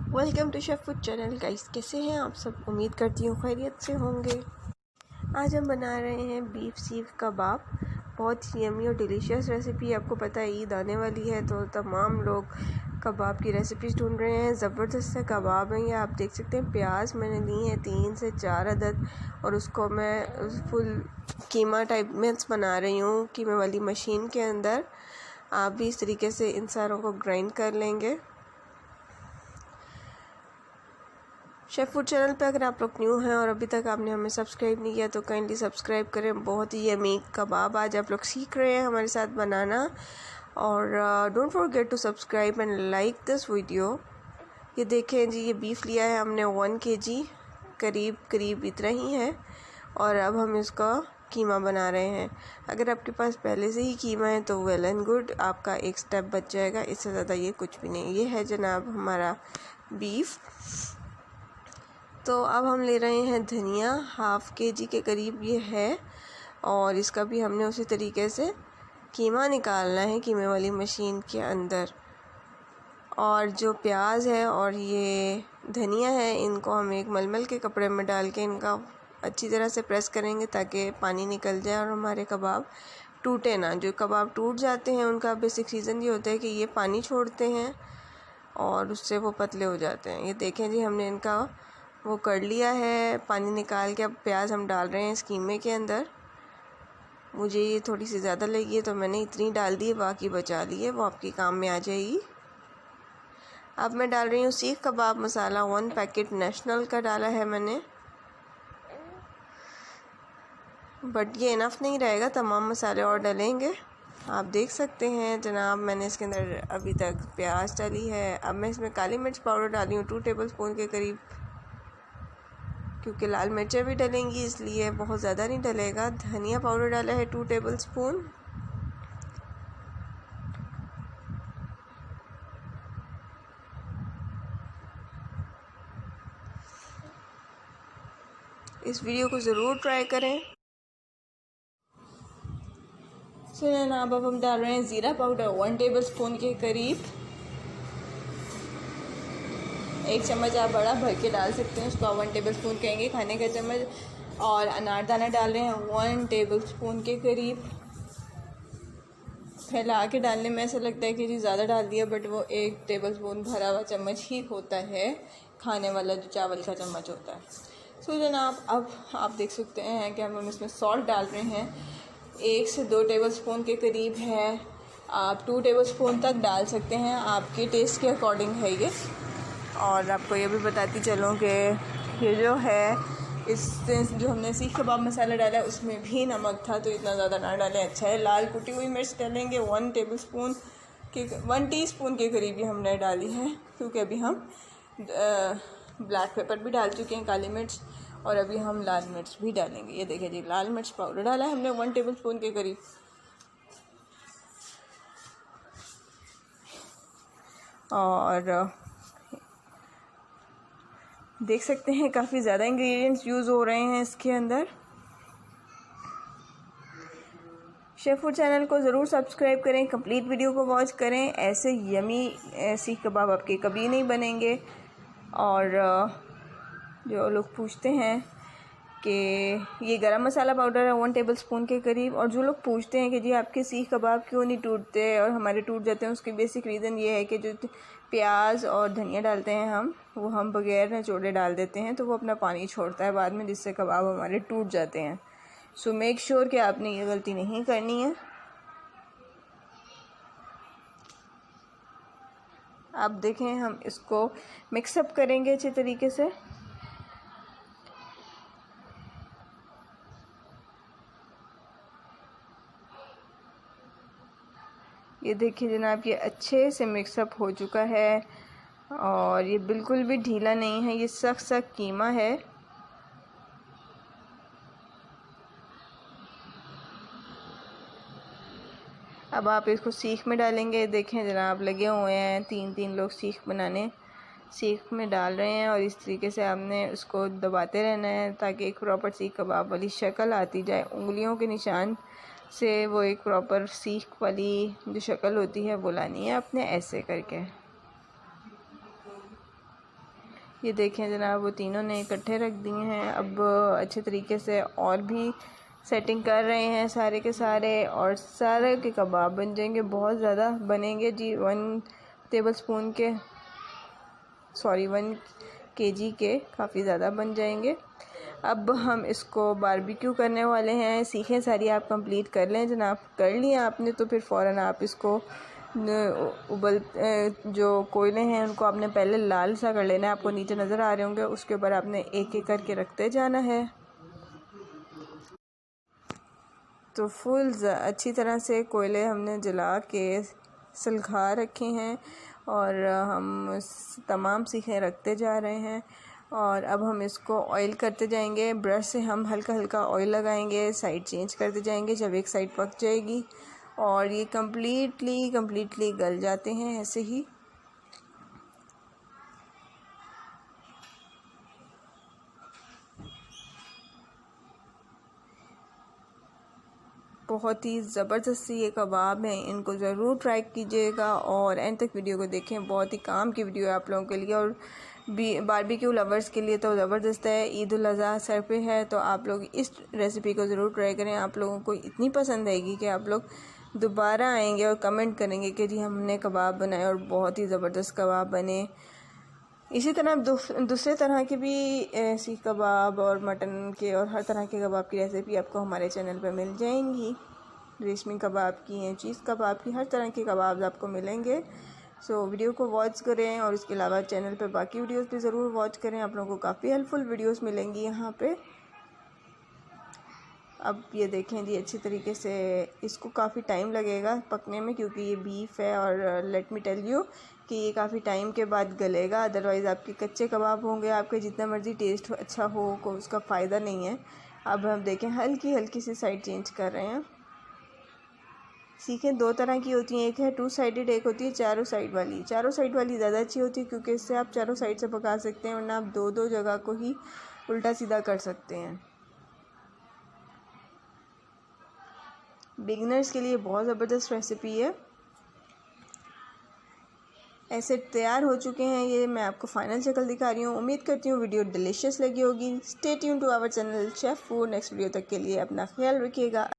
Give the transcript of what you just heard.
Welcome to chef food channel guys. कैसे हैं आप सब? उम्मीद करती हूँ खैरियत से होंगे। आज हम बना रहे हैं बीफ सीख कबाब। बहुत यमी और डिलीशियस रेसिपी। आपको पता है ईद आने वाली है तो तमाम लोग कबाब की रेसिपीज़ ढूंढ रहे हैं। ज़बरदस्त से कबाब हैं ये, आप देख सकते हैं। प्याज मैंने ली है 3 से 4 अदद और उसको मैं फुल कीमा टाइप में बना रही हूँ, कीमे वाली मशीन के अंदर। आप भी इस तरीके से इन सारों को ग्राइंड कर लेंगे। शेफ फूड चैनल पे अगर आप लोग न्यू हैं और अभी तक आपने हमें सब्सक्राइब नहीं किया तो काइंडली सब्सक्राइब करें। बहुत ही यमी कबाब आज आप लोग सीख रहे हैं हमारे साथ बनाना। और don't forget to subscribe and like this video. ये देखें जी, ये बीफ लिया है हमने 1 kg करीब इतना ही है। और अब हम इसका कीमा बना रहे हैं। अगर आपके पास पहले से ही कीमा है तो वेल एंड गुड, आपका एक स्टेप बच जाएगा। इससे ज़्यादा ये कुछ भी नहीं। ये है जनाब हमारा बीफ। तो अब हम ले रहे हैं धनिया, 1/2 kg के करीब ये है। और इसका भी हमने उसी तरीके से कीमा निकालना है कीमे वाली मशीन के अंदर। और जो प्याज है और ये धनिया है, इनको हम एक मलमल के कपड़े में डाल के इनका अच्छी तरह से प्रेस करेंगे ताकि पानी निकल जाए और हमारे कबाब टूटे ना। जो कबाब टूट जाते हैं उनका बेसिक रीज़न ये होता है कि ये पानी छोड़ते हैं और उससे वो पतले हो जाते हैं। ये देखें जी, हमने इनका वो कर लिया है पानी निकाल के। अब प्याज हम डाल रहे हैं इस कीमे के अंदर। मुझे ये थोड़ी सी ज़्यादा लगी है तो मैंने इतनी डाल दी है, बाकी बचा ली है, वो आपके काम में आ जाएगी। अब मैं डाल रही हूँ सीख कबाब मसाला। 1 पैकेट नेशनल का डाला है मैंने, बट ये इनफ नहीं रहेगा, तमाम मसाले और डालेंगे। आप देख सकते हैं जनाब, मैंने इसके अंदर अभी तक प्याज डाली है। अब मैं इसमें काली मिर्च पाउडर डाली हूँ 2 टेबलस्पून के करीब, क्योंकि लाल मिर्चें भी डलेंगी इसलिए बहुत ज़्यादा नहीं डलेगा। धनिया पाउडर डाला है 2 टेबलस्पून। इस वीडियो को ज़रूर ट्राई करें। जनाब अब हम डाल रहे हैं ज़ीरा पाउडर 1 टेबलस्पून के करीब। 1 चम्मच आप बड़ा भर के डाल सकते हैं, उसको आप 1 टेबलस्पून कहेंगे, खाने का चम्मच। और अनारदाना डाल रहे हैं 1 टेबलस्पून के करीब। फैला के डालने में ऐसा लगता है कि जी ज़्यादा डाल दिया, बट वो 1 टेबलस्पून भरा हुआ चम्मच ही होता है, खाने वाला जो चावल का चम्मच होता है। सो जनाब अब आप देख सकते हैं कि हम इसमें सॉल्ट डाल रहे हैं 1 से 2 टेबलस्पून के करीब है। आप 2 टेबलस्पून तक डाल सकते हैं, आपके टेस्ट के अकॉर्डिंग है ये। और आपको ये भी बताती चलूँ कि ये जो है इससे जो हमने सीख कबाब मसाला डाला है उसमें भी नमक था, तो इतना ज़्यादा ना डालें, अच्छा है। लाल कुटी हुई मिर्च डालेंगे 1 टीस्पून के करीब ये हमने डाली है, क्योंकि अभी हम ब्लैक पेपर भी डाल चुके हैं, काली मिर्च, और अभी हम लाल मिर्च भी डालेंगे। ये देखिए जी, लाल मिर्च पाउडर डाला है हमने 1 टेबलस्पून के करीब। और देख सकते हैं काफ़ी ज़्यादा इंग्रेडिएंट्स यूज़ हो रहे हैं इसके अंदर। शेफ फूड चैनल को ज़रूर सब्सक्राइब करें, कंप्लीट वीडियो को वॉच करें। ऐसे यमी सीख कबाब आपके कभी नहीं बनेंगे। और जो लोग पूछते हैं कि ये गरम मसाला पाउडर है 1 टेबलस्पून के करीब, और जो लोग पूछते हैं कि जी आपके सीख कबाब क्यों नहीं टूटते और हमारे टूट जाते हैं, उसकी बेसिक रीज़न ये है कि जो प्याज और धनिया डालते हैं वो हम बगैर निचोड़े डाल देते हैं, तो वो अपना पानी छोड़ता है बाद में, जिससे कबाब हमारे टूट जाते हैं। सो मेक श्योर कि आपने ये गलती नहीं करनी है। आप देखें, हम इसको मिक्सअप करेंगे अच्छे तरीके से। ये देखिए जनाब, ये अच्छे से मिक्सअप हो चुका है और ये बिल्कुल भी ढीला नहीं है, ये सख्त कीमा है। अब आप इसको सीख में डालेंगे। देखें जनाब, लगे हुए हैं 3 लोग सीख बनाने, सीख में डाल रहे हैं, और इस तरीके से आपने उसको दबाते रहना है ताकि एक प्रॉपर सीख कबाब वाली शक्ल आती जाए। उंगलियों के निशान से वो एक प्रॉपर सीख वाली जो शक्ल होती है वो लानी है अपने, ऐसे करके। ये देखें जनाब, वो तीनों ने इकट्ठे रख दिए हैं। अब अच्छे तरीके से और भी सेटिंग कर रहे हैं सारे के सारे, और सारे के कबाब बन जाएंगे, बहुत ज़्यादा बनेंगे जी। 1 kg के काफ़ी ज़्यादा बन जाएंगे। अब हम इसको बारबेक्यू करने वाले हैं। सीखें सारी आप कंप्लीट कर लें जनाब। कर लिया आपने तो फिर फ़ौरन आप इसको जो कोयले हैं उनको आपने पहले लाल सा कर लेना है। आपको नीचे नज़र आ रहे होंगे, उसके ऊपर आपने एक एक करके रखते जाना है। तो फुल अच्छी तरह से कोयले हमने जला के सुलगा रखे हैं और हम तमाम सीखें रखते जा रहे हैं। और अब हम इसको ऑयल करते जाएंगे। ब्रश से हम हल्का हल्का ऑयल लगाएंगे, साइड चेंज करते जाएंगे जब एक साइड पक जाएगी। और ये कम्प्लीटली गल जाते हैं ऐसे ही। बहुत ही ज़बरदस्त ये कबाब हैं, इनको ज़रूर ट्राई कीजिएगा और एंड तक वीडियो को देखें। बहुत ही काम की वीडियो है आप लोगों के लिए और बारबेक्यू लवर्स के लिए तो ज़बरदस्त है। ईद उल अज़हा सर पे है तो आप लोग इस रेसिपी को ज़रूर ट्राई करें। आप लोगों को इतनी पसंद आएगी कि आप लोग दोबारा आएंगे और कमेंट करेंगे कि जी हमने कबाब बनाए और बहुत ही ज़बरदस्त कबाब बने। इसी तरह दूसरे तरह के भी सीख कबाब और मटन के और हर तरह के कबाब की रेसिपी आपको हमारे चैनल पर मिल जाएंगी। रेशमी कबाब की हैं, चीज़ कबाब की, हर तरह के कबाब आपको मिलेंगे। सो वीडियो को वॉच करें और इसके अलावा चैनल पर बाकी वीडियोस भी ज़रूर वॉच करें। आप लोगों को काफ़ी हेल्पफुल वीडियोस मिलेंगी यहाँ पे। अब ये देखें जी, अच्छी तरीके से इसको काफ़ी टाइम लगेगा पकने में क्योंकि ये बीफ है और लेट मी टेल यू कि ये काफ़ी टाइम के बाद गलेगा। अदरवाइज़ आपके कच्चे कबाब होंगे, आपके जितना मर्ज़ी टेस्ट अच्छा हो को उसका फ़ायदा नहीं है। अब हम देखें हल्की सी साइड चेंज कर रहे हैं। सीखें 2 तरह की होती हैं, एक है 2 साइडेड, एक होती है चारों साइड वाली। चारों साइड वाली ज़्यादा अच्छी होती है क्योंकि इससे आप चारों साइड से पका सकते हैं, वरना आप 2 जगह को ही उल्टा सीधा कर सकते हैं। बिगनर्स के लिए बहुत ज़बरदस्त रेसिपी है। ऐसे तैयार हो चुके हैं ये, मैं आपको फाइनल शक्ल दिखा रही हूँ। उम्मीद करती हूँ वीडियो डिलीशियस लगी होगी। Stay tune to our channel chef food. Next video तक के लिए अपना ख्याल रखिएगा।